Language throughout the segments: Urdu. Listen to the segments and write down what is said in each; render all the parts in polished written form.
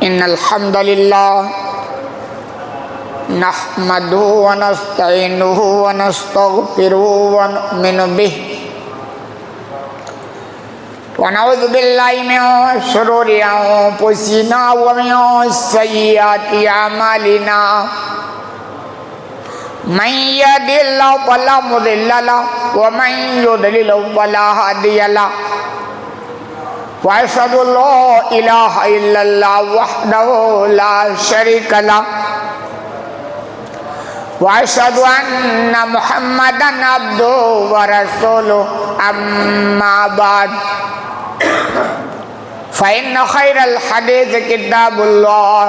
ان الحمد للہ نحمدہ ونستعینہ ونستغفرہ ونؤمن بہ ونعوذ باللہ من شرور انفسنا ومن سیئات اعمالنا من یہد اللہ فلا مضل لہ ومن یضلل فلا ہادی لہ واشہد ان لا الہ الا اللہ وحدہ لا شریک لہ واشہد ان محمدا عبدہ ورسولہ اما بعد فإن خير الحديث كتاب الله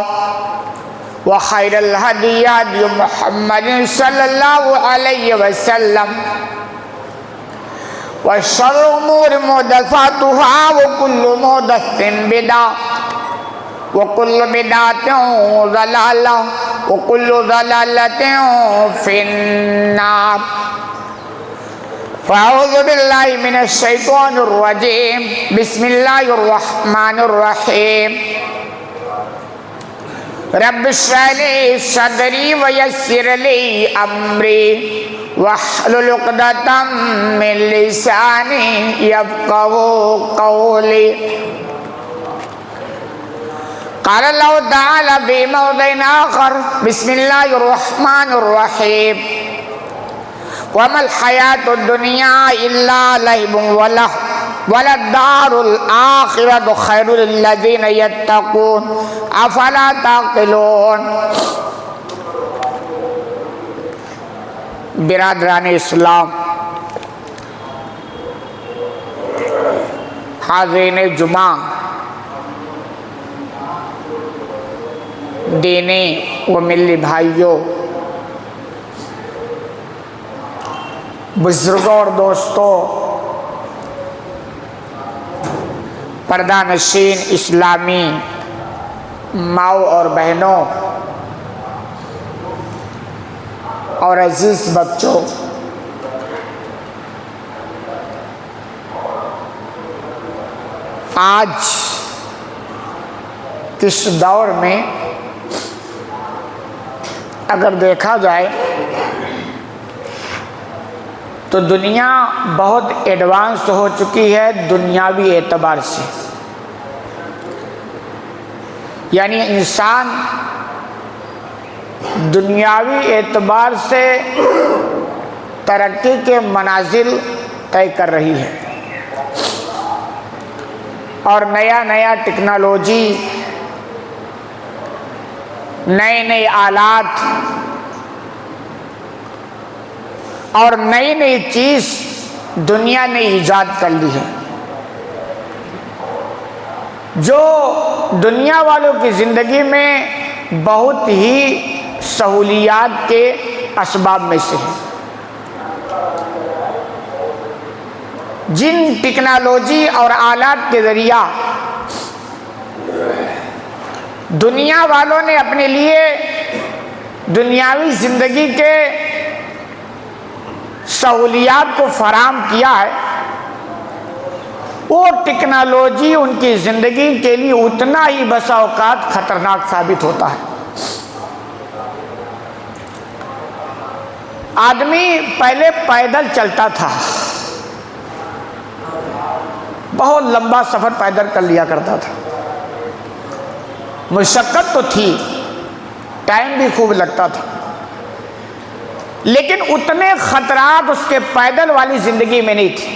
وخير الهدي هدي محمد صلى الله عليه وسلم وشر الأمور محدثاتها وكل محدثة بدعة وكل بدعة ضلالة وكل ضلالة في النار فأعوذ بالله من الشيطان الرجيم بسم الله الرحمن الرحيم رب اشرح لي صدري ويسر لي أمري واحلل عقدة من لساني يفقهوا قولي قال الله تعالى في موضع آخر بسم الله الرحمن الرحيم وما الحياة الدنيا إلا لعب ولهو وللدار الآخرة خير للذين يتقون أفلا تعقلون برادران اسلام، حاضرین جمعہ، دینی و ملی بھائیوں، بزرگوں اور دوستوں، پردہ نشین اسلامی ماؤں اور بہنوں اور عزیز بچوں، آج کس دور میں اگر دیکھا جائے تو دنیا بہت ایڈوانس ہو چکی ہے دنیاوی اعتبار سے، یعنی انسان دنیاوی اعتبار سے ترقی کے منازل طے کر رہی ہے اور نیا نیا ٹیکنالوجی، نئے نئے آلات اور نئی نئی چیز دنیا نے ایجاد کر لی ہے جو دنیا والوں کی زندگی میں بہت ہی سہولیات کے اسباب میں سے ہے۔ جن ٹیکنالوجی اور آلات کے ذریعہ دنیا والوں نے اپنے لیے دنیاوی زندگی کے سہولیات کو فراہم کیا ہے، وہ ٹیکنالوجی ان کی زندگی کے لیے اتنا ہی بسا اوقات خطرناک ثابت ہوتا ہے۔ آدمی پہلے پیدل چلتا تھا، بہت لمبا سفر پیدل کر لیا کرتا تھا، مشقت تو تھی، ٹائم بھی خوب لگتا تھا، لیکن اتنے خطرات اس کے پیدل والی زندگی میں نہیں تھی۔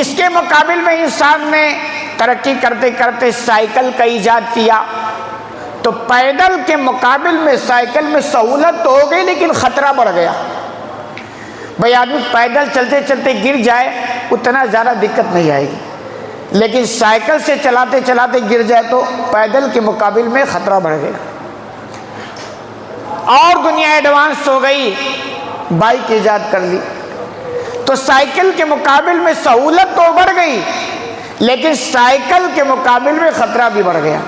اس کے مقابل میں انسان نے ترقی کرتے کرتے سائیکل کا ایجاد کیا، تو پیدل کے مقابل میں سائیکل میں سہولت تو ہو گئی لیکن خطرہ بڑھ گیا۔ بھئی آدمی پیدل چلتے چلتے گر جائے اتنا زیادہ دقت نہیں آئے گی، لیکن سائیکل سے چلاتے چلاتے گر جائے تو پیدل کے مقابل میں خطرہ بڑھ گیا۔ اور دنیا ایڈوانس ہو گئی، بائک ایجاد کر لی، تو سائیکل کے مقابل میں سہولت تو بڑھ گئی لیکن سائیکل کے مقابل میں خطرہ بھی بڑھ گیا۔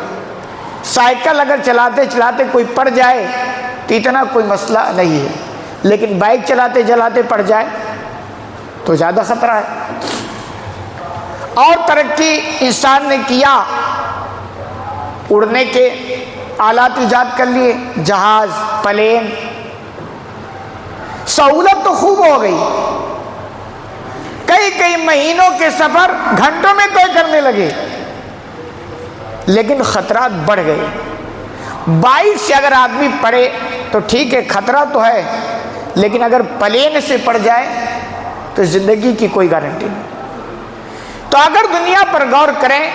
سائیکل اگر چلاتے چلاتے کوئی پڑ جائے تو اتنا کوئی مسئلہ نہیں ہے، لیکن بائک چلاتے چلاتے پڑ جائے تو زیادہ خطرہ ہے۔ اور ترقی انسان نے کیا، اڑنے کے آلات ایجاد کر لیے، جہاز، پلین، سہولت تو خوب ہو گئی، کئی کئی مہینوں کے سفر گھنٹوں میں طے کرنے لگے، لیکن خطرات بڑھ گئے۔ بائک سے اگر آدمی پڑے تو ٹھیک ہے، خطرہ تو ہے، لیکن اگر پلین سے پڑ جائے تو زندگی کی کوئی گارنٹی نہیں۔ تو اگر دنیا پر غور کریں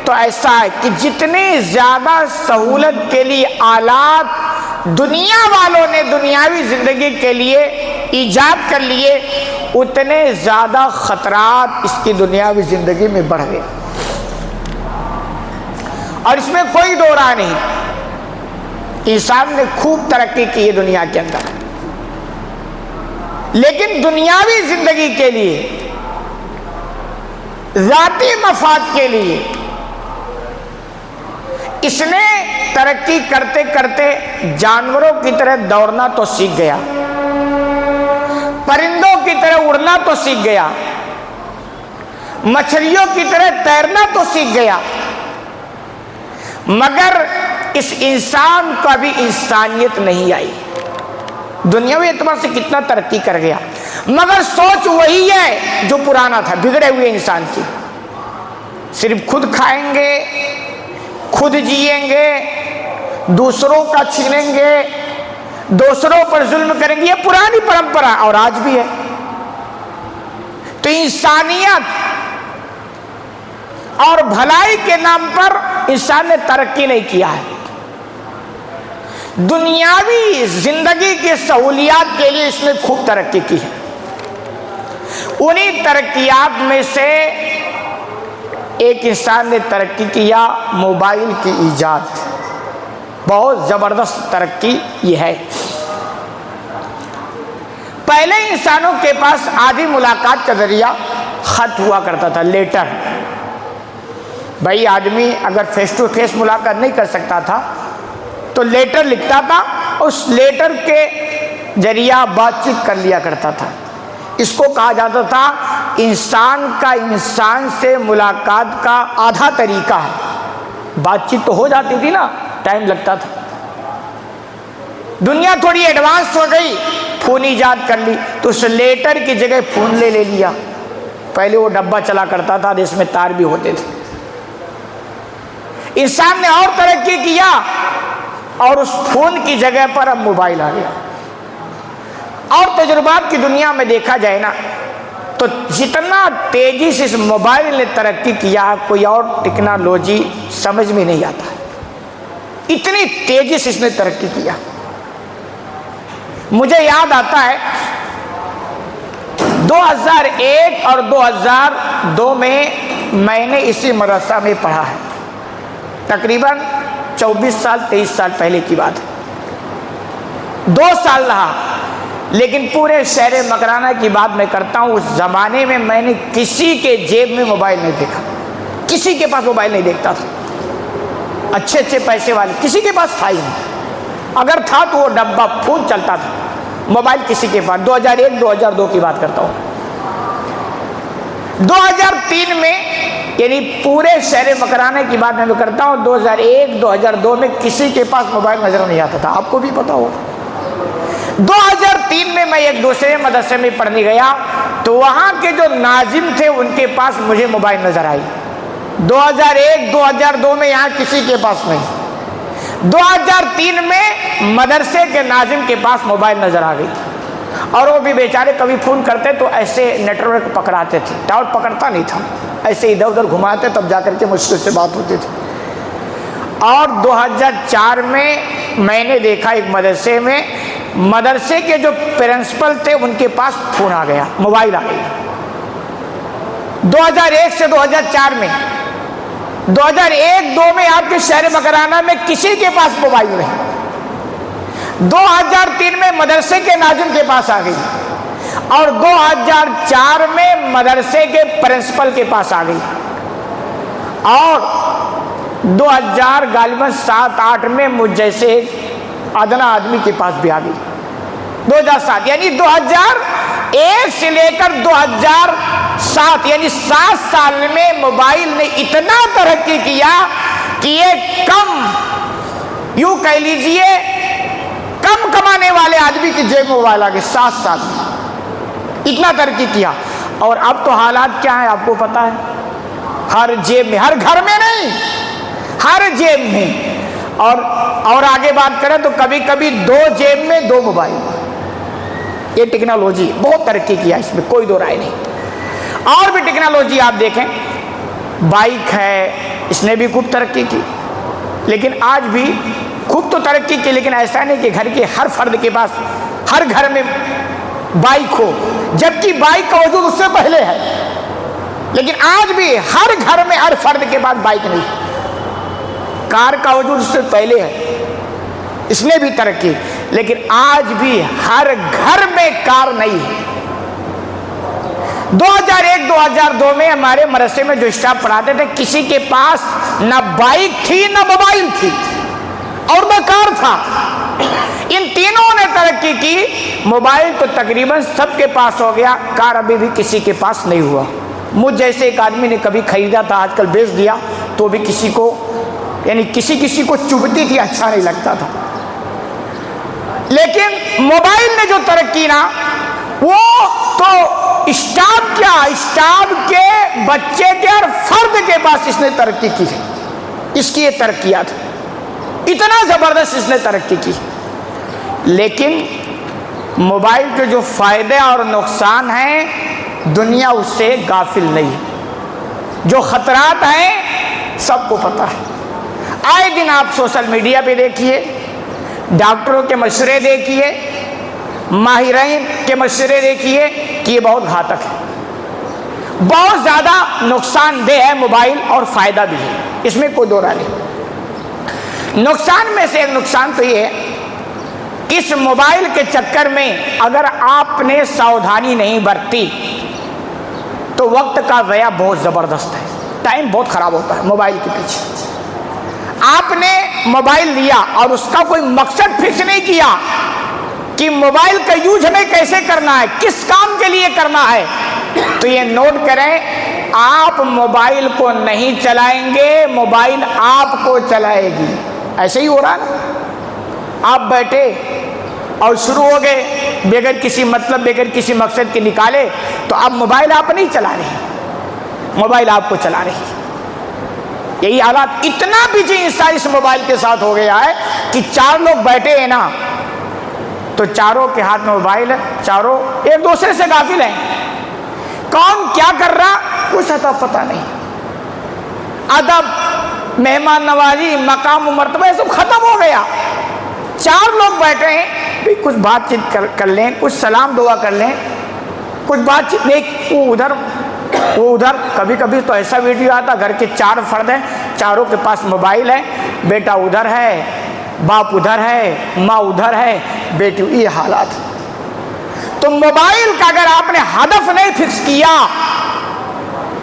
تو ایسا ہے کہ جتنے زیادہ سہولت کے لیے آلات دنیا والوں نے دنیاوی زندگی کے لیے ایجاد کر لیے، اتنے زیادہ خطرات اس کی دنیاوی زندگی میں بڑھ گئے، اور اس میں کوئی دو رائے نہیں۔ انسان نے خوب ترقی کی ہے دنیا کے اندر، لیکن دنیاوی زندگی کے لیے، ذاتی مفاد کے لیے اس نے ترقی کرتے کرتے جانوروں کی طرح دوڑنا تو سیکھ گیا، پرندوں کی طرح اڑنا تو سیکھ گیا، مچھلیوں کی طرح تیرنا تو سیکھ گیا، مگر اس انسان کو ابھی انسانیت نہیں آئی۔ دنیاوی اعتبار سے کتنا ترقی کر گیا، مگر سوچ وہی ہے جو پرانا تھا، بگڑے ہوئے انسان کی۔ صرف خود کھائیں گے، خود جیئیں گے، دوسروں کا چھینیں گے، دوسروں پر ظلم کریں گے، یہ پرانی پرمپرا اور آج بھی ہے۔ تو انسانیت اور بھلائی کے نام پر انسان نے ترقی نہیں کیا ہے۔ دنیاوی زندگی کی سہولیات کے لیے اس نے خوب ترقی کی ہے۔ انہی ترقیات میں سے ایک انسان نے ترقی کیا موبائل کی ایجاد، بہت زبردست ترقی یہ ہے۔ پہلے انسانوں کے پاس آدھی ملاقات کا ذریعہ خط ہوا کرتا تھا، لیٹر۔ بھائی آدمی اگر فیس ٹو فیس ملاقات نہیں کر سکتا تھا تو لیٹر لکھتا تھا، اس لیٹر کے ذریعہ بات چیت کر لیا کرتا تھا۔ اس کو کہا جاتا تھا انسان کا انسان سے ملاقات کا آدھا طریقہ ہے۔ بات چیت تو ہو جاتی تھی نا، ٹائم لگتا تھا۔ دنیا تھوڑی ایڈوانس ہو گئی، فون ایجاد کر لی تو اس لیٹر کی جگہ فون لے لیا۔ پہلے وہ ڈبہ چلا کرتا تھا، اس میں تار بھی ہوتے تھے۔ انسان نے اور ترقی کیا اور اس فون کی جگہ پر اب موبائل آ گیا۔ اور تجربات کی دنیا میں دیکھا جائے نا تو جتنا تیزی سے اس موبائل نے ترقی کیا، کوئی اور ٹیکنالوجی سمجھ میں نہیں آتا، اتنی تیزی سے اس نے ترقی کیا۔ مجھے یاد آتا ہے 2001 اور 2002 میں نے اسی مدرسہ میں پڑھا ہے، تقریباً 24 سال 23 سال پہلے کی بات ہے۔ 2 سال رہا، لیکن پورے شہر مکرانہ کی بات میں کرتا ہوں، اس زمانے میں میں نے کسی کے جیب میں موبائل نہیں دیکھا، کسی کے پاس موبائل نہیں دیکھتا تھا۔ اچھے اچھے پیسے والے کسی کے پاس تھا ہی نہیں، اگر تھا تو وہ ڈبہ فون چلتا تھا، موبائل کسی کے پاس۔ 2001 2002 کی بات کرتا ہوں۔ 2003 میں یعنی پورے شہر مکرانہ کی بات میں کرتا ہوں، 2001 2002 میں کسی کے پاس موبائل نظر نہیں آتا تھا، آپ کو بھی پتا ہو۔ 2003 میں ایک دوسرے مدرسے میں پڑھنے گیا تو وہاں کے جو ناظم تھے ان کے پاس مجھے موبائل نظر آئی۔ 2001 2002 میں یہاں کسی کے پاس نہیں۔ 2003 میں مدرسے کے ناظم کے پاس موبائل نظر آ گئی، اور وہ بھی بیچارے کبھی فون کرتے تو ایسے نیٹ ورک پکڑاتے تھے، ٹاور پکڑتا نہیں تھا، ایسے ادھر ادھر گھماتے تب جا کر کے مشکل سے بات ہوتی تھی۔ اور 2004 میں نے دیکھا ایک مدرسے میں، مدرسے کے جو پرنسپل تھے ان کے پاس فون آ گیا، موبائل آ گئی۔ 2001 سے 2004 میں 2001-2 میں آپ کے شہر مکرانہ میں کسی کے پاس موبائل نہیں۔ 2003 میں مدرسے کے ناظم کے پاس آ گئی، اور 2004 میں مدرسے کے پرنسپل کے پاس آ گئی، اور 2000 غالباً 7-8 میں مجھ جیسے ایک ادنا آدمی کے پاس بھی آ گئی۔ 2007 یعنی 1 سے لے کر 2007 یعنی 7 سال میں موبائل نے اتنا ترقی کیا کہ یہ کم، یوں کہہ لیجئے کم کمانے والے آدمی کی جیب میں موبائل آ گئے 7 سال میں، اتنا ترقی کیا۔ اور اب تو حالات کیا ہیں آپ کو پتا ہے، ہر جیب میں، ہر گھر میں نہیں، ہر جیب میں۔ اور آگے بات کریں تو کبھی کبھی 2 جیب میں 2 موبائل۔ یہ ٹیکنالوجی بہت ترقی کیا، اس میں کوئی دو رائے نہیں۔ اور بھی ٹیکنالوجی آپ دیکھیں، بائک ہے، اس نے بھی خوب ترقی کی، لیکن آج بھی خوب تو ترقی کی، لیکن ایسا نہیں کہ گھر کے ہر فرد کے پاس ہر گھر میں بائک ہو، جبکہ بائک کا وجود اس سے پہلے ہے، لیکن آج بھی ہر گھر میں ہر فرد کے پاس بائک نہیں۔ کار کا وجود اس سے پہلے ہے، اس نے بھی ترقی، لیکن آج بھی ہر گھر میں کار نہیں ہے۔ 2001-2002 میں ہمارے مدرسے میں جو اسٹاف پڑھاتے تھے، کسی کے پاس نہ بائک تھی نہ موبائل تھی اور نہ کار تھا۔ ان تینوں نے ترقی کی، موبائل تو تقریباً سب کے پاس ہو گیا، کار ابھی بھی کسی کے پاس نہیں ہوا۔ مجھ جیسے ایک آدمی نے کبھی خریدا تھا، آج کل بیچ دیا، تو بھی کسی کو، یعنی کسی کو چبھتی تھی، اچھا نہیں لگتا تھا۔ لیکن موبائل نے جو ترقی نا، وہ تو اسٹاف کیا، اسٹاف کے بچے کے اور فرد کے پاس اس نے ترقی کی ہے۔ اس کی یہ ترقیات، اتنا زبردست اس نے ترقی کی۔ لیکن موبائل کے جو فائدے اور نقصان ہیں، دنیا اس سے غافل نہیں۔ جو خطرات ہیں سب کو پتہ ہے۔ آئے دن آپ سوشل میڈیا پہ دیکھیے، ڈاکٹروں کے مشورے دیکھیے، ماہرین کے مشورے دیکھیے کہ یہ بہت گھاتک ہے، بہت زیادہ نقصان دہ ہے موبائل، اور فائدہ بھی ہے، اس میں کوئی دو رائے نہیں۔ نقصان میں سے ایک نقصان تو یہ ہے، اس موبائل کے چکر میں اگر آپ نے ساودھانی نہیں برتی تو وقت کا ضیاع بہت زبردست ہے، ٹائم بہت خراب ہوتا ہے موبائل کے پیچھے۔ آپ نے موبائل لیا اور اس کا کوئی مقصد فکس نہیں کیا کہ موبائل کا یوز ہمیں کیسے کرنا ہے، کس کام کے لیے کرنا ہے، تو یہ نوٹ کریں، آپ موبائل کو نہیں چلائیں گے، موبائل آپ کو چلائے گی۔ ایسے ہی ہو رہا ہے نا، آپ بیٹھے اور شروع ہو گئے بغیر کسی مطلب، بغیر کسی مقصد کے نکالے، تو اب موبائل آپ نہیں چلا رہے، موبائل آپ کو چلا رہی۔ یہی حالات، اتنا بجی انسان اس موبائل کے ساتھ ہو گیا ہے کہ 4 لوگ بیٹھے ہیں نا، تو چاروں کے ہاتھ میں موبائل ہے، چاروں ایک دوسرے سے غافل ہیں، کون کیا کر رہا کچھ پتہ نہیں۔ ادب، مہمان نوازی، مقام و مرتبہ یہ سب ختم ہو گیا۔ 4 لوگ بیٹھے ہیں، کچھ بات چیت کر لیں، کچھ سلام دعا کر لیں، کچھ بات چیت نہیں، وہ ادھر۔ کبھی کبھی تو ایسا ویڈیو آتا، گھر کے 4 فرد ہیں، چاروں کے پاس موبائل ہے، بیٹا ادھر ہے، باپ ادھر ہے، ماں ادھر ہے، بیٹی، یہ حالات۔ تو موبائل کا اگر آپ نے ہدف نہیں فکس کیا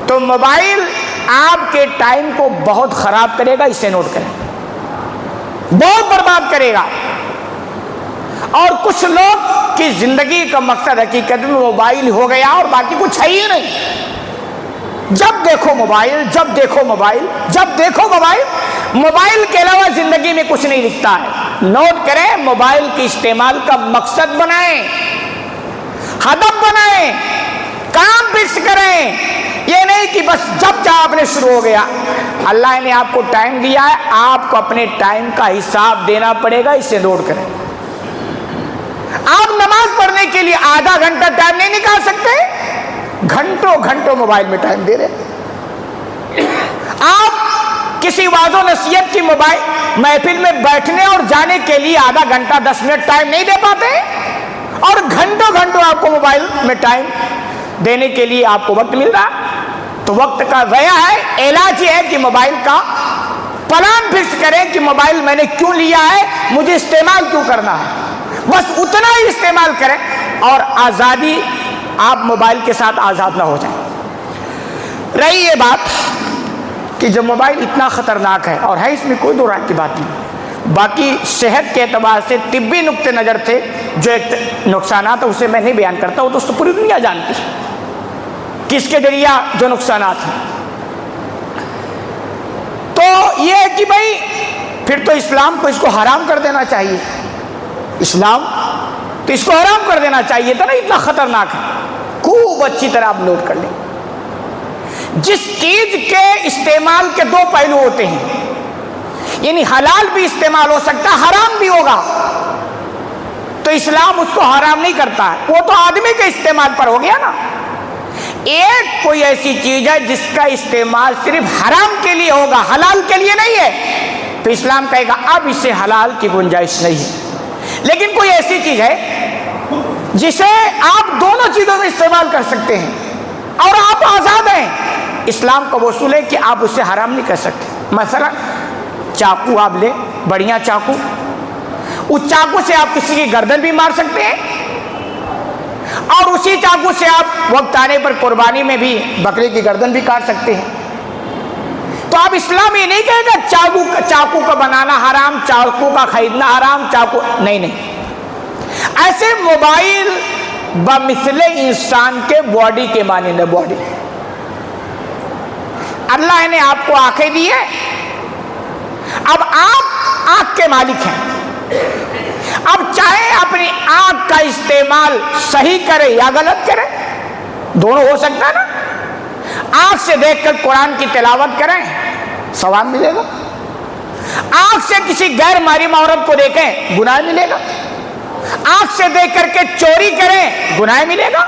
تو موبائل آپ کے ٹائم کو بہت خراب کرے گا، اسے نوٹ کریں، بہت برباد کرے گا۔ اور کچھ لوگ کی زندگی کا مقصد حقیقت میں موبائل ہو گیا اور باقی کچھ ہے ہی نہیں۔ جب دیکھو موبائل، جب دیکھو موبائل، جب دیکھو موبائل، موبائل کے علاوہ زندگی میں کچھ نہیں دکھتا ہے۔ نوٹ کریں، موبائل کے استعمال کا مقصد بنائیں، ہدف بنائیں، کام فکس کریں، یہ نہیں کہ بس جب چاہے آپ نے شروع ہو گیا۔ اللہ نے آپ کو ٹائم دیا ہے، آپ کو اپنے ٹائم کا حساب دینا پڑے گا، اسے نوٹ کریں۔ آپ نماز پڑھنے کے لیے آدھا گھنٹہ ٹائم نہیں نکال سکتے، گھنٹوں گھنٹوں موبائل میں ٹائم دے رہے۔ آپ کسی واعظ و نصیحت کی موبائل محفل میں بیٹھنے اور جانے کے لیے آدھا گھنٹہ 10 منٹ ٹائم نہیں دے پاتے، اور گھنٹوں گھنٹوں آپ کو موبائل میں ٹائم دینے کے لیے آپ کو وقت مل رہا۔ تو وقت کا ضیاع ہے۔ علاج یہ ہے کہ موبائل کا پلان فکس کریں کہ موبائل میں نے کیوں لیا ہے، مجھے استعمال کیوں کرنا ہے، بس اتنا ہی استعمال کریں، اور آزادی، آپ موبائل کے ساتھ آزاد نہ ہو جائیں۔ رہی یہ بات کہ جب موبائل اتنا خطرناک ہے، اور ہے اس میں کوئی دو رائے کی بات نہیں، باقی صحت کے اعتبار سے طبی نقطۂ نظر تھے جو ایک نقصانات ہیں اسے میں نہیں بیان کرتا، وہ تو پوری دنیا جانتی ہے کس کے ذریعہ جو نقصانات ہیں۔ تو یہ ہے کہ بھائی پھر تو اسلام کو اس کو حرام کر دینا چاہیے، اسلام تو اس کو حرام کر دینا چاہیے تھا نا، اتنا خطرناک ہے۔ خوب اچھی طرح آپ نوٹ کر لیں، جس چیز کے استعمال کے دو پہلو ہوتے ہیں، یعنی حلال بھی استعمال ہو سکتا ہے، حرام بھی ہوگا، تو اسلام اس کو حرام نہیں کرتا ہے، وہ تو آدمی کے استعمال پر ہو گیا نا۔ ایک کوئی ایسی چیز ہے جس کا استعمال صرف حرام کے لیے ہوگا، حلال کے لیے نہیں ہے، تو اسلام کہے گا اب اسے حلال کی گنجائش نہیں ہے۔ لیکن کوئی ایسی چیز ہے جسے آپ دونوں چیزوں میں استعمال کر سکتے ہیں اور آپ آزاد ہیں، اسلام کا اصول ہے کہ آپ اسے حرام نہیں کر سکتے۔ مثلا چاقو آپ لیں، بڑھیا چاقو، اس چاقو سے آپ کسی کی گردن بھی مار سکتے ہیں اور اسی چاقو سے آپ وقت آنے پر قربانی میں بھی بکرے کی گردن بھی کاٹ سکتے ہیں۔ تو آپ اسلام یہ نہیں کہے گا چاقو کا بنانا حرام، چاقو کا خریدنا حرام، چاقو نہیں۔ ایسے موبائل بمثل انسان کے باڈی کے مانند ہے، باڈی۔ اللہ نے آپ کو آنکھیں دی ہے، اب آپ آنکھ کے مالک ہیں، اب چاہے اپنی آنکھ کا استعمال صحیح کرے یا غلط کرے، دونوں ہو سکتا ہے نا۔ آنکھ سے دیکھ کر قرآن کی تلاوت کریں، ثواب ملے گا۔ آنکھ سے کسی غیر محرم عورت کو دیکھیں، گناہ ملے گا۔ آنکھ سے دیکھ کر کے چوری کریں، گناہ ملے گا۔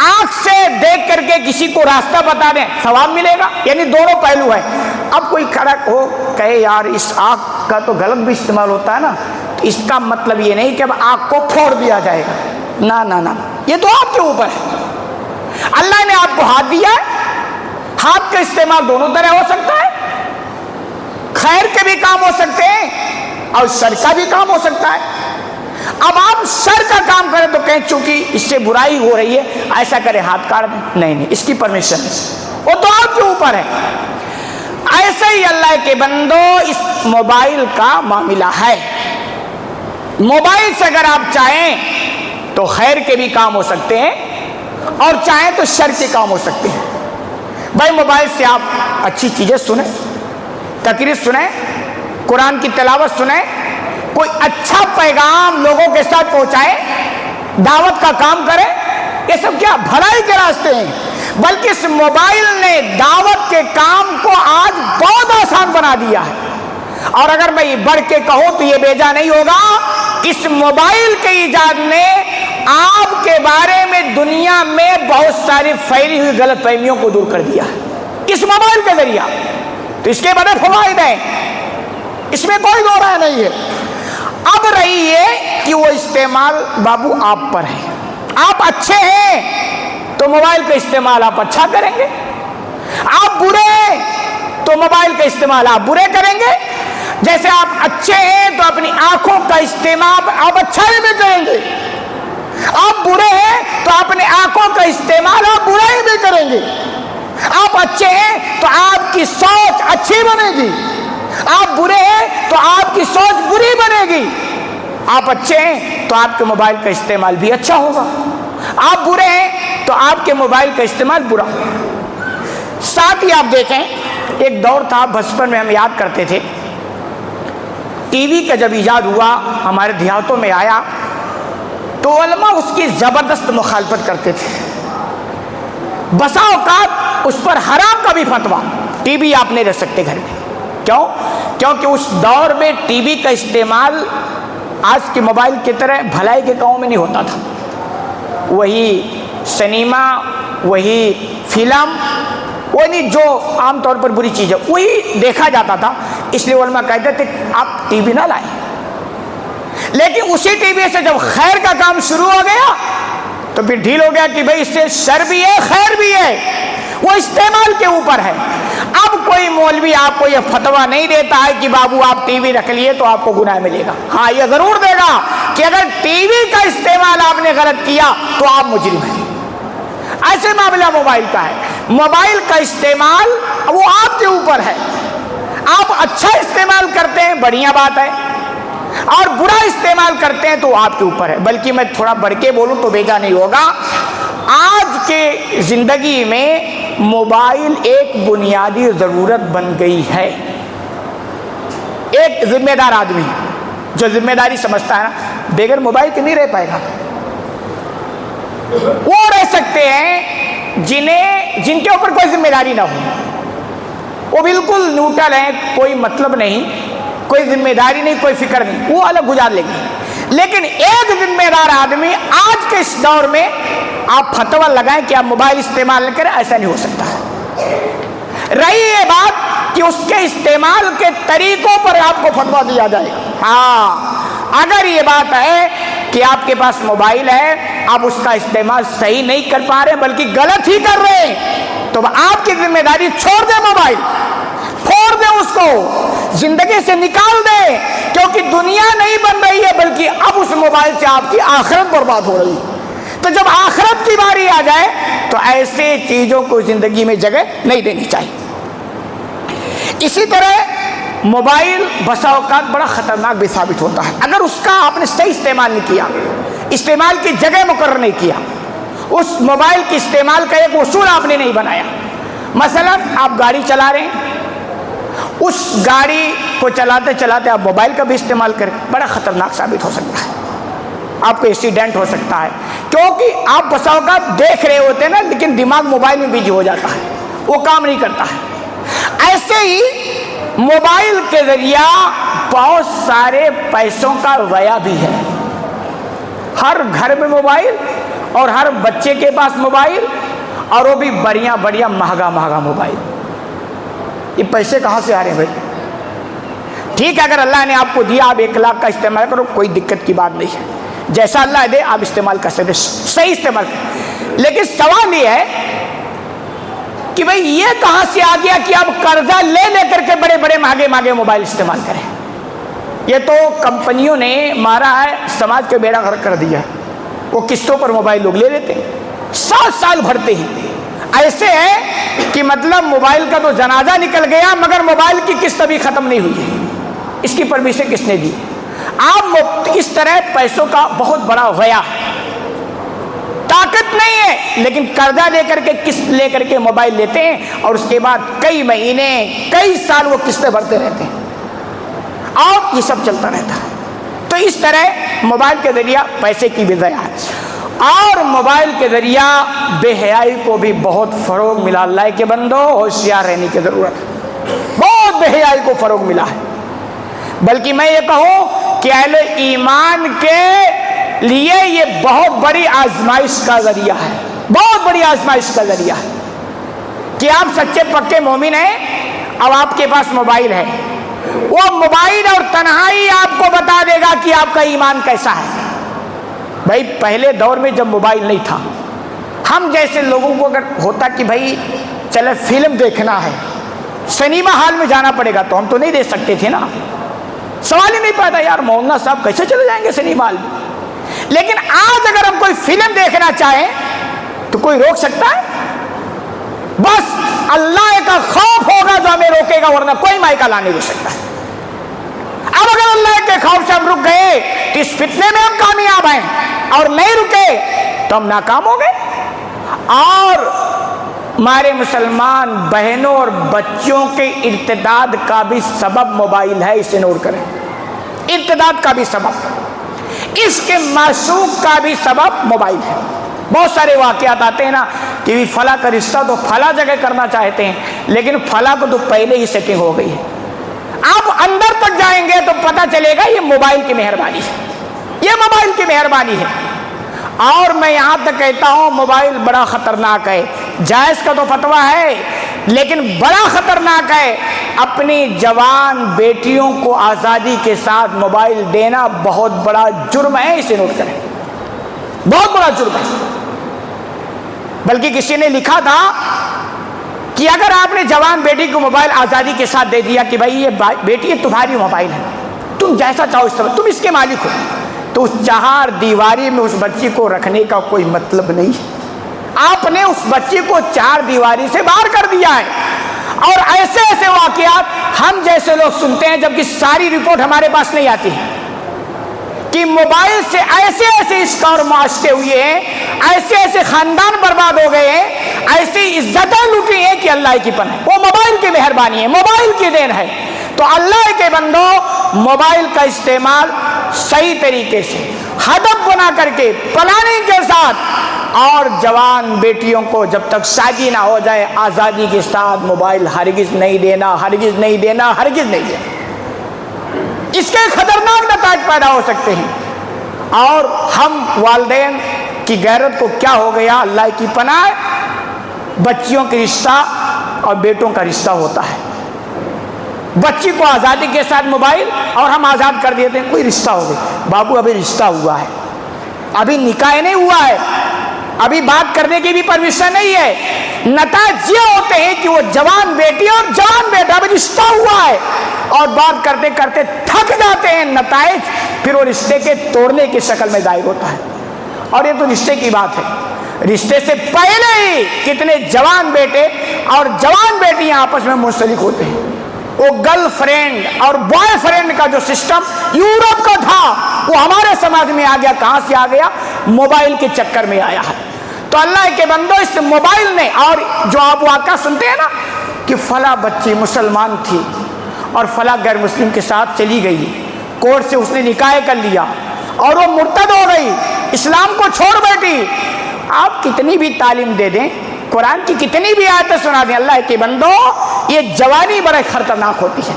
آنکھ سے دیکھ کر کے کسی کو راستہ بتا دیں، ثواب ملے گا۔ یعنی دونوں پہلو ہیں۔ اب کوئی کھڑا ہو کہے یار اس آنکھ کا تو غلط بھی استعمال ہوتا ہے نا، تو اس کا مطلب یہ نہیں کہ اب آنکھ کو پھوڑ دیا جائے گا، نہ، یہ تو آپ کے اوپر ہے۔ اللہ نے آپ کو ہاتھ دیا ہے، ہاتھ کا استعمال دونوں طرح ہو سکتا ہے، خیر کے بھی کام ہو سکتے ہیں اور شر کا بھی کام ہو سکتا ہے۔ اب آپ شر کا کام کریں تو کہیں چونکہ اس سے برائی ہو رہی ہے ایسا کرے ہاتھ کاٹ دیں، نہیں، اس کی پرمیشن ہے، وہ تو آپ کے اوپر ہے۔ ایسے ہی اللہ کے بندو اس موبائل کا معاملہ ہے۔ موبائل سے اگر آپ چاہیں تو خیر کے بھی کام ہو سکتے ہیں اور چاہیں تو شر کے کام ہو سکتے ہیں۔ بھائی موبائل سے آپ اچھی چیزیں سنیں، تقریر سنیں، قرآن کی تلاوت سنیں، کوئی اچھا پیغام لوگوں کے ساتھ پہنچائیں، دعوت کا کام کریں، یہ سب کیا بھلائی کے راستے ہیں۔ بلکہ اس موبائل نے دعوت کے کام کو آج بہت آسان بنا دیا ہے، اور اگر میں بڑھ کے کہوں تو یہ بیجا نہیں ہوگا، اس موبائل کے ایجاد نے آپ کے بارے میں دنیا میں بہت ساری پھیلی ہوئی غلط فہمیوں کو دور کر دیا ہے اس موبائل کے ذریعہ۔ تو اس کے بڑے فوائد ہیں، اس میں کوئی دو رائے نہیں ہے۔ اب رہی ہے کہ وہ استعمال بابو آپ پر ہے۔ آپ اچھے ہیں تو موبائل کا استعمال آپ اچھا کریں گے، آپ برے ہیں تو موبائل کا استعمال آپ برے کریں گے۔ جیسے آپ اچھے ہیں تو اپنی آنکھوں کا استعمال آپ اچھائی میں کریں گے، آپ برے ہیں تو اپنی آنکھوں کا استعمال آپ برائی میں کریں گے۔ آپ اچھے ہیں تو آپ کی سوچ اچھی بنے گی، آپ برے ہیں تو آپ کی سوچ بری بنے گی۔ آپ اچھے ہیں تو آپ کے موبائل کا استعمال بھی اچھا ہوگا، آپ برے ہیں تو آپ کے موبائل کا استعمال برا ہوگا۔ ساتھ ہی آپ دیکھیں ایک دور تھا بچپن میں ہم یاد کرتے تھے، ٹی وی کا جب ایجاد ہوا ہمارے دیہاتوں میں آیا تو علماء اس کی زبردست مخالفت کرتے تھے، بسا اوقات اس پر حرام کا بھی فتویٰ، ٹی وی آپ نہیں رکھ سکتے گھر میں۔ کیوں؟ کیونکہ اس دور میں ٹی وی کا استعمال آج کے موبائل کی طرح بھلائی کے کاموں میں نہیں ہوتا تھا، وہی سنیما، وہی فلم، وہی جو عام طور پر بری چیز ہے وہی دیکھا جاتا تھا، اس لیے علماء کہتے تھے آپ ٹی وی نہ لائیں۔ لیکن اسی ٹی وی سے جب خیر کا کام شروع ہو گیا تو پھر ڈھیل ہو گیا کہ بھئی اس سے شر بھی ہے خیر بھی ہے، وہ استعمال کے اوپر ہے۔ اب کوئی مولوی آپ کو یہ فتویٰ نہیں دیتا ہے کہ بابو آپ ٹی وی رکھ لیے تو آپ کو گناہ ملے گا، ہاں یہ ضرور دے گا کہ اگر ٹی وی کا استعمال آپ نے غلط کیا تو آپ مجرم ہیں۔ ایسے معاملہ موبائل کا ہے، موبائل کا استعمال وہ آپ کے اوپر ہے۔ آپ اچھا استعمال کرتے ہیں بڑھیا بات ہے، اور برا استعمال کرتے ہیں تو آپ کے اوپر ہے۔ بلکہ میں تھوڑا بڑھ کے بولوں تو بیجا نہیں ہوگا، آج کے زندگی میں موبائل ایک بنیادی ضرورت بن گئی ہے۔ ایک ذمہ دار آدمی جو ذمہ داری سمجھتا ہے نا، بغیر موبائل کے نہیں رہ پائے گا۔ وہ رہ سکتے ہیں جن کے اوپر کوئی ذمہ داری نہ ہو، وہ بالکل نیوٹرل ہیں، کوئی مطلب نہیں، کوئی ذمہ داری نہیں، کوئی فکر نہیں، وہ الگ گزار لیں گے۔ لیکن ایک ذمہ دار آدمی آج کے اس دور میں آپ فتویٰ لگائیں کہ آپ موبائل استعمال نہ کریں، ایسا نہیں ہو سکتا ہے۔ رہی یہ بات کہ اس کے استعمال کے طریقوں پر آپ کو فتویٰ دیا جائے، ہاں اگر یہ بات ہے کہ آپ کے پاس موبائل ہے، آپ اس کا استعمال صحیح نہیں کر پا رہے بلکہ غلط ہی کر رہے ہیں، تو آپ کی ذمہ داری چھوڑ دیں، موبائل پھوڑ دیں، اس کو زندگی سے نکال دیں، کیونکہ دنیا نہیں بن رہی ہے بلکہ اب اس موبائل سے آپ کی آخرت برباد ہو رہی ہے۔ تو جب آخرت کی باری آ جائے تو ایسے چیزوں کو زندگی میں جگہ نہیں دینی چاہیے۔ اسی طرح موبائل بسا اوقات بڑا خطرناک بھی ثابت ہوتا ہے اگر اس کا آپ نے صحیح استعمال نہیں کیا، استعمال کی جگہ مقرر نہیں کیا، اس موبائل کے استعمال کا ایک اصول آپ نے نہیں بنایا۔ مثلا آپ گاڑی چلا رہے ہیں، اس گاڑی کو چلاتے چلاتے آپ موبائل کا بھی استعمال کریں، بڑا خطرناک ثابت ہو سکتا ہے، آپ کو ایکسیڈنٹ ہو سکتا ہے، کیونکہ آپ بسا اوقات دیکھ رہے ہوتے ہیں نا، لیکن دماغ موبائل میں بزی ہو جاتا ہے، وہ کام نہیں کرتا ہے۔ ایسے ہی موبائل کے ذریعہ بہت سارے پیسوں کا ضیاع بھی ہے۔ ہر گھر میں موبائل اور ہر بچے کے پاس موبائل، اور وہ بھی بڑھیا بڑھیا مہنگا مہنگا موبائل۔ یہ پیسے کہاں سے آ رہے ہیں بھائی؟ ٹھیک ہے، اگر اللہ نے آپ کو دیا، آپ 1 لاکھ کا استعمال کرو، کوئی دقت کی بات نہیں ہے، جیسا اللہ دے آپ استعمال کر سکتے، صحیح استعمال کریں۔ لیکن سوال یہ ہے کہ بھئی یہ کہاں سے آ گیا کہ آپ قرضہ لے لے کر کے بڑے بڑے مہنگے مہنگے موبائل استعمال کریں؟ یہ تو کمپنیوں نے مارا ہے، سماج کے بیڑا غرق کر دیا، وہ قسطوں پر موبائل لوگ لے لیتے ہیں، 7 سال بھرتے ہیں۔ ایسے ہے کہ مطلب موبائل کا تو جنازہ نکل گیا مگر موبائل کی قسط ابھی ختم نہیں ہوئی ہے، اس کی پرمیشن کس نے دی؟ آپ اس طرح پیسوں کا بہت بڑا ضیاع، طاقت نہیں ہے لیکن قرضہ لے کر کے قسط لے کر کے موبائل لیتے ہیں، اور اس کے بعد کئی مہینے کئی سال وہ قسطیں بھرتے رہتے ہیں، اور یہ سب چلتا رہتا ہے۔ تو اس طرح موبائل کے ذریعہ پیسے کی بھی ضیاع ہے، اور موبائل کے ذریعہ بے حیائی کو بھی بہت فروغ ملا۔ اللہ کے بندو ہوشیار رہنے کی ضرورت ہے، بہت بے حیائی کو فروغ ملا ہے۔ بلکہ میں یہ کہوں کہ اہل ایمان کے لیے یہ بہت بڑی آزمائش کا ذریعہ ہے، بہت بڑی آزمائش کا ذریعہ ہے کہ آپ سچے پکے مومن ہیں، اب آپ کے پاس موبائل ہے، وہ موبائل اور تنہائی آپ کو بتا دے گا کہ آپ کا ایمان کیسا ہے۔ بھائی پہلے دور میں جب موبائل نہیں تھا، ہم جیسے لوگوں کو اگر ہوتا کہ بھائی چلے فلم دیکھنا ہے، سنیما ہال میں جانا پڑے گا، تو ہم تو نہیں دیکھ سکتے تھے نا، سوال ہی نہیں پیدا یار مولانا صاحب کیسے چلے جائیں گے سنیما ہال میں۔ لیکن آج اگر ہم کوئی فلم دیکھنا چاہیں تو کوئی روک سکتا ہے؟ بس اللہ کا خوف ہوگا جو ہمیں روکے گا، ورنہ کوئی مائکا نہیں روک سکتا ہے۔ اب اگر اللہ کے خوف سے ہم رک گئے تو اس فتنے میں ہم کامیاب ہیں، اور نہیں رکے تو ہم ناکام ہو گئے۔ اور ہمارے مسلمان بہنوں اور بچوں کے ارتداد کا بھی سبب موبائل ہے، اسے نوٹ کریں، ارتداد کا بھی سبب، اس کے معشوق کا بھی سبب موبائل ہے۔ بہت سارے واقعات آتے ہیں نا کہ فلاں کا رشتہ تو فلاں جگہ کرنا چاہتے ہیں، لیکن فلاں کو تو پہلے ہی سیٹنگ ہو گئی ہے، آپ اندر تک جائیں گے تو پتہ چلے گا یہ موبائل کی مہربانی ہے، یہ موبائل کی مہربانی ہے۔ اور میں یہاں تک کہتا ہوں موبائل بڑا خطرناک ہے، جائز کا تو فتویٰ ہے لیکن بڑا خطرناک ہے۔ اپنی جوان بیٹیوں کو آزادی کے ساتھ موبائل دینا بہت بڑا جرم ہے، اسے نوٹ کریں، بہت بڑا جرم ہے۔ بلکہ کسی نے لکھا تھا کہ اگر آپ نے جوان بیٹی کو موبائل آزادی کے ساتھ دے دیا کہ بھائی یہ بیٹی یہ تمہاری موبائل ہے، تم جیسا چاہو اس طرح، تم اس کے مالک ہو، تو اس 4 دیواری میں اس بچی کو رکھنے کا کوئی مطلب نہیں ہے۔ آپ نے اس بچی کو 4 دیواری سے باہر کر دیا ہے، اور ایسے ایسے واقعات ہم جیسے لوگ سنتے ہیں جبکہ ساری رپورٹ ہمارے پاس نہیں آتی ہے کہ موبائل سے ایسے ایسے عشق اور معاشرے ہوئے ہیں، ایسے ایسے خاندان برباد ہو گئے ہیں، ایسی عزتیں لوٹی ہیں کہ اللہ کی پناہ، وہ موبائل کی مہربانی ہے، موبائل کی دین ہے۔ تو اللہ کے بندو موبائل کا استعمال صحیح طریقے سے ہدف بنا کر کے پلاننگ کے ساتھ، اور جوان بیٹیوں کو جب تک شادی نہ ہو جائے آزادی کے ساتھ موبائل ہرگز نہیں دینا، ہرگز نہیں دینا، ہرگز نہیں دینا۔ اس کے خطرناک نتائج پیدا ہو سکتے ہیں۔ اور ہم والدین کی غیرت کو کیا ہو گیا، اللہ کی پناہ، بچیوں کا رشتہ اور بیٹوں کا رشتہ ہوتا ہے۔ بچی کو آزادی کے ساتھ موبائل اور ہم آزاد کر دیتے ہیں، کوئی رشتہ ہو گیا، بابو ابھی رشتہ ہوا ہے، ابھی نکاح نہیں ہوا ہے، ابھی بات کرنے کی بھی پرمیشن نہیں ہے۔ نتائج یہ ہوتے ہیں کہ وہ جوان بیٹی اور جوان بیٹا ابھی رشتہ ہوا ہے اور بات کرتے کرتے تھک جاتے ہیں، نتائج پھر وہ رشتے کے توڑنے کی شکل میں ظاہر ہوتا ہے۔ اور یہ تو رشتے کی بات ہے، رشتے سے پہلے ہی کتنے جوان بیٹے اور جوان بیٹیاں آپس میں منسلک ہوتے ہیں۔ وہ گرل فرینڈ اور بوائے فرینڈ کا جو سسٹم یورپ کا تھا وہ ہمارے سماج میں آ گیا۔ کہاں سے آ گیا؟ موبائل کے چکر میں آیا ہے۔ تو اللہ کے بندو اس موبائل نے، اور جو آپ واقعہ سنتے ہیں نا کہ فلاں بچی مسلمان تھی اور فلاں غیر مسلم کے ساتھ چلی گئی، کورٹ سے اس نے نکاح کر لیا اور وہ مرتد ہو گئی، اسلام کو چھوڑ بیٹھی۔ آپ کتنی بھی تعلیم دے دیں، قرآن کی کتنی بھی آیتیں سنا دیں، اللہ کے بندو یہ جوانی بڑے خطرناک ہوتی ہے۔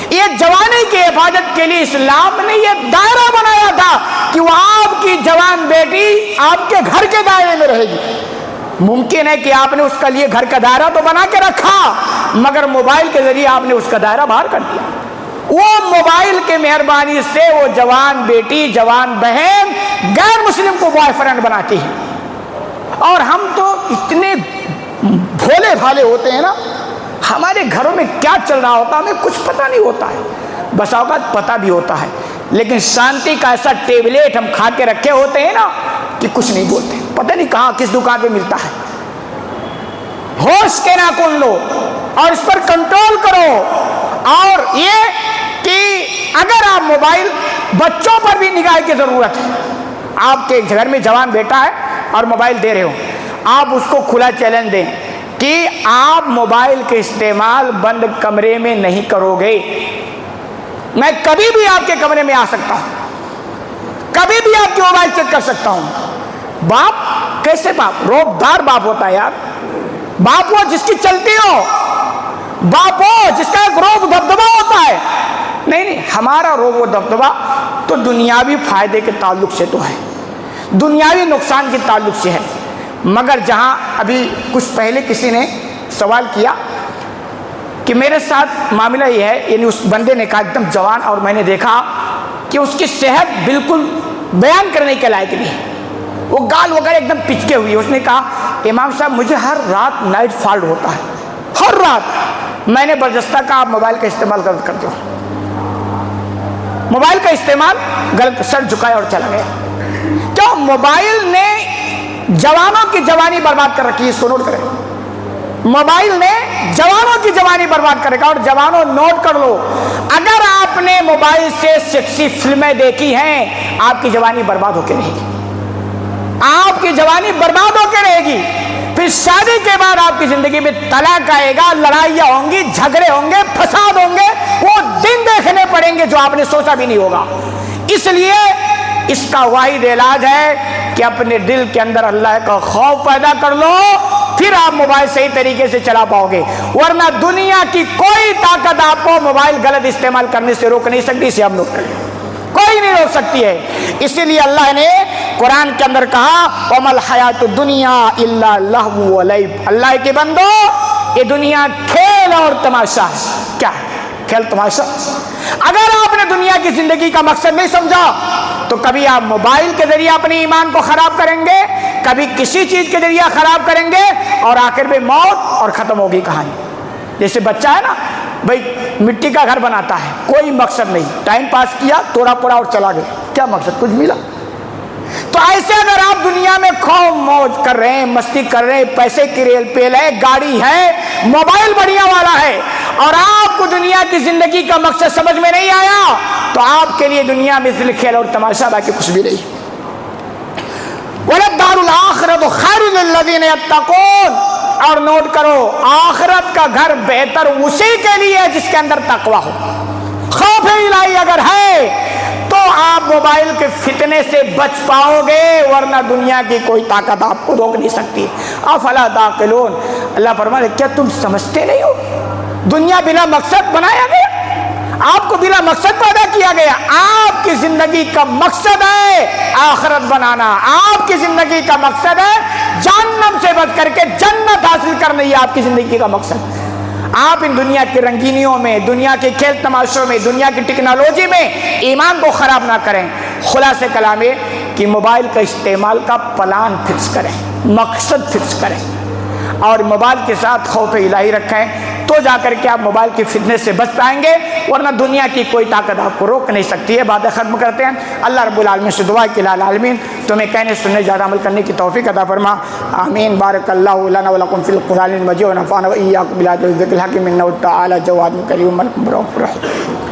یہ جوانی کی حفاظت کے لیے اسلام نے یہ دائرہ بنایا تھا کہ وہ آپ کی جوان بیٹی آپ کے گھر کے دائرے میں رہے گی۔ ممکن ہے کہ آپ نے اس کے لیے گھر کا دائرہ تو بنا کے رکھا، مگر موبائل کے ذریعے آپ نے اس کا دائرہ باہر کر دیا۔ وہ موبائل کے مہربانی سے وہ جوان بیٹی، جوان بہن غیر مسلم کو بوائے فرینڈ بناتی ہے۔ اور ہم تو اتنے بھولے بھالے ہوتے ہیں نا، ہمارے گھروں میں کیا چل رہا ہوتا ہے ہمیں کچھ پتہ نہیں ہوتا ہے، بس اوقات پتہ بھی ہوتا ہے، لیکن شانتی کا ایسا ٹیبلیٹ ہم کھا کے رکھے ہوتے ہیں نا کہ کچھ نہیں بولتے، پتہ نہیں کہاں کس دکان پہ ملتا ہے۔ ہوش کے ناخن لو اور اس پر کنٹرول کرو۔ اور یہ کہ اگر آپ موبائل، بچوں پر بھی نگاہ کی ضرورت ہے۔ آپ کے گھر میں جوان بیٹا ہے اور موبائل دے رہے ہو، آپ اس کو کھلا چیلنج دیں کہ آپ موبائل کے استعمال بند کمرے میں نہیں کرو گے۔ میں کبھی بھی آپ کے کمرے میں آ سکتا ہوں، کبھی بھی آپ کی موبائل چیک کر سکتا ہوں۔ باپ کیسے باپ؟ روبدار باپ ہوتا ہے یار، باپ وہ جس کی چلتی ہو، باپ وہ جس کا ایک روب دبدبا ہوتا ہے۔ نہیں، ہمارا روب و دبدبا تو دنیاوی فائدے کے تعلق سے تو ہے، دنیاوی نقصان کے تعلق سے ہے۔ مگر جہاں ابھی کچھ پہلے کسی نے سوال کیا کہ میرے ساتھ معاملہ یہ ہے، یعنی اس بندے نے کہا ایک دم جوان، اور میں نے دیکھا کہ اس کی صحت بالکل بیان کرنے کے لائق نہیں ہے، وہ گال وغیرہ ایک دم پچکے ہوئی۔ اس نے کہا امام صاحب مجھے ہر رات نائٹ فالٹ ہوتا ہے، ہر رات۔ میں نے برجستہ کہا آپ موبائل کا استعمال غلط کرتے ہو، موبائل کا استعمال غلط، سر جھکایا اور چلا گیا۔ کیوں؟ موبائل نے جوانوں کی جوانی برباد کر رکھی ہے، اس کو نوٹ کریں۔ موبائل نے جوانوں کی جوانی برباد کر رکھا۔ اور جوانوں نوٹ کر لو، اگر آپ نے موبائل سے سیکسی فلمیں دیکھی ہیں آپ کی جوانی برباد ہو کے رہے گی، آپ کی جوانی برباد ہو کے رہے گی۔ پھر شادی کے بعد آپ کی زندگی میں طلاق آئے گا، لڑائیاں ہوں گی، جھگڑے ہوں گے، فساد ہوں گے، وہ دن دیکھنے پڑیں گے جو آپ نے سوچا بھی نہیں ہوگا۔ اس لیے اس کا واحد علاج ہے کہ اپنے دل کے اندر اللہ کا خوف پیدا کر لو، پھر آپ موبائل صحیح طریقے سے چلا پاؤ گے۔ ورنہ دنیا کی کوئی طاقت آپ کو موبائل غلط استعمال کرنے سے روک نہیں سکتی، اسے ہم نوٹ کر لیں، کوئی نہیں روک سکتی ہے۔ اسی لیے اللہ نے قرآن کے اندر کہا وَمَا الْحَيَاةُ الدُّنْيَا إِلَّا اللَّهْوُ وَلَعِبٌ، اللہ کے بندو یہ دنیا کھیل اور تماشا ہے۔ کیا ہے؟ کھیل تماشا۔ اگر آپ نے دنیا کی زندگی کا مقصد نہیں سمجھا تو کبھی آپ موبائل کے ذریعے اپنے ایمان کو خراب کریں گے، کبھی کسی چیز کے ذریعے خراب کریں گے، اور آخر میں موت اور ختم ہوگی کہانی۔ جیسے بچہ ہے نا بھائی، مٹی کا گھر بناتا ہے، کوئی مقصد نہیں، ٹائم پاس کیا، توڑا پڑا اور چلا گیا، کیا مقصد؟ کچھ ملا؟ تو ایسے اگر آپ دنیا میں خوب موج کر رہے ہیں، مستی کر رہے ہیں، پیسے کی ریل پیل ہے، گاڑی ہے، موبائل بڑھیا والا ہے، اور آپ کو دنیا کی زندگی کا مقصد سمجھ میں نہیں آیا، تو آپ کے لیے دنیا میں صرف کھیل اور تماشا، باقی کچھ بھی نہیں۔ وَلَلدَّارُ الْآخِرَةُ خَيْرٌ لِلَّذِينَ يَتَّقُونَ، اور نوٹ کرو، آخرت کا گھر بہتر اسی کے لیے ہے جس کے اندر تقوی ہو۔ خوف الہی اگر ہے تو آپ موبائل کے فتنے سے بچ پاؤ گے، ورنہ دنیا کی کوئی طاقت آپ کو روک نہیں سکتی۔ افلا تعقلون، اللہ فرماتے کیا تم سمجھتے نہیں ہو؟ دنیا بلا مقصد بنایا گیا، آپ کو بلا مقصد پیدا کیا گیا۔ آپ کی زندگی کا مقصد ہے آخرت بنانا، آپ کی زندگی کا مقصد ہے جہنم سے بچ کر کے جنت حاصل کرنا، یہ آپ کی زندگی کا مقصد۔ آپ ان دنیا کی رنگینیوں میں، دنیا کے کھیل تماشوں میں، دنیا کی ٹیکنالوجی میں ایمان کو خراب نہ کریں۔ خلاصہ کلام یہ کہ موبائل کا استعمال کا پلان فکس کریں، مقصد فکس کریں، اور موبائل کے ساتھ خوف الہی رکھیں، تو جا کر کے آپ موبائل کی فتنے سے بچ پائیں گے، ورنہ دنیا کی کوئی طاقت آپ کو روک نہیں سکتی ہے۔ باتیں ختم کرتے ہیں۔ اللہ رب العالمین سے دعا کہ العالمین تمہیں کہنے سننے زیادہ عمل کرنے کی توفیق عطا فرما، آمین۔ بارک اللہ لنا ولکم فی القرآن المجید ونفعنا وإیاکم بالآیات والذکر الحکیم، انہ تعالی جواد کریم رؤوف رحیم۔